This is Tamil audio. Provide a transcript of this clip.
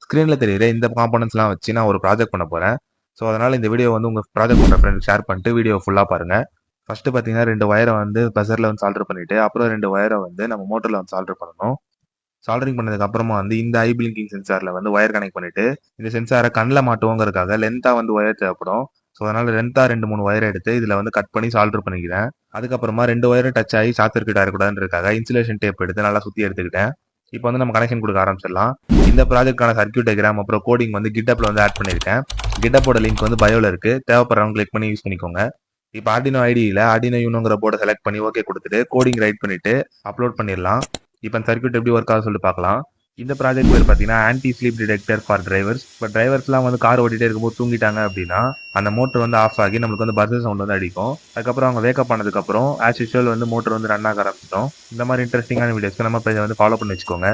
ஸ்க்ரீன்ல தெரியிற இந்த காம்போனன்ட்ஸ்லாம் வச்சு நான் ஒரு ப்ராஜெக்ட் பண்ண போறேன். ஸோ அதனால இந்த வீடியோ வந்து உங்க ப்ராஜெக்ட் பண்ற ஃப்ரெண்ட்ஸ் ஷேர் பண்ணிட்டு வீடியோ ஃபுல்லா பாருங்க. ஃபர்ஸ்ட் பார்த்தீங்கன்னா 2 வயர வந்து பஸர்ல வந்து சால்டர் பண்ணிட்டு, அப்புறம் 2 வயர வந்து நம்ம மோட்டர்ல வந்து சால்டர் பண்ணணும். சால்டரிங் பண்ணதுக்கு அப்புறமா வந்து இந்த ஐ பிளிங்கிங் சென்சார்ல வந்து ஒயர் கனெக்ட் பண்ணிட்டு, இந்த சென்சார கண்ல மாட்டுவோங்கிறதுக்காக லென்த்தா வந்து ஒயர் தேவைப்படும். ஸோ அதனால லென்த்தா 2, 3 ஒயர் எடுத்து இதுல வந்து கட் பண்ணி சால்டர் பண்ணிக்கிறேன். அதுக்கப்புறமா 2 ஒயரும் டச் ஆகி ஷார்ட் சர்க்யூட் ஆயிடக்கூடாதுன்றதுக்காக இன்சுலேஷன் டேப் எடுத்து நல்லா சுத்தி எடுத்துக்கிட்டேன். இப்போ வந்து நம்ம கனெக்ஷன் கொடுக்க ஆரம்பிச்சிடலாம். இந்த ப்ராஜெக்ட்கான சர்க்யூட் டயகிராம் அப்புறம் கோடிங் வந்து GitHubல வந்து ஆட் பண்ணியிருக்கேன். GitHubோட லிங்க் வந்து பயோல இருக்கு. தேவைப்படுறவங்க கிளிக் பண்ணி யூஸ் பண்ணிக்கோங்க. இப்போ ஆர்டினோ ஐடியில ஆர்டினோ யூனோங்கிற போர்டை செலக்ட் பண்ணி ஓகே கொடுத்துட்டு கோடிங் ரைட் பண்ணிட்டு அப்லோட் பண்ணிடலாம். இப்போ அந்த சர்க்யூட் எப்படி ஒர்க் ஆகுது சொல்லிட்டு பார்க்கலாம். இந்த ப்ராஜெக்ட் பேர் பார்த்தீங்கன்னா anti sleep detector for drivers. இப்போ டிரைவர்ஸ்லாம் வந்து கார் ஓட்டிகிட்டே இருக்கும்போது தூங்கிட்டாங்க அப்படின்னா அந்த மோட்டர் வந்து ஆஃப் ஆகி நம்மளுக்கு வந்து பஸ் சவுண்ட் வந்து அடிக்கும். அதுக்கப்புறம் அவங்க வேக்கப் ஆனதுக்கப்புறம் ஆஸ் யூஷுவல் வந்து மோட்டர் வந்து ரன் ஆக ஆரம்பிச்சிடும். இந்த மாதிரி இன்ட்ரெஸ்டிங்கான வீடியோஸ்க்கு நம்ம பேஜை வந்து ஃபாலோ பண்ணி வச்சுக்கோங்க.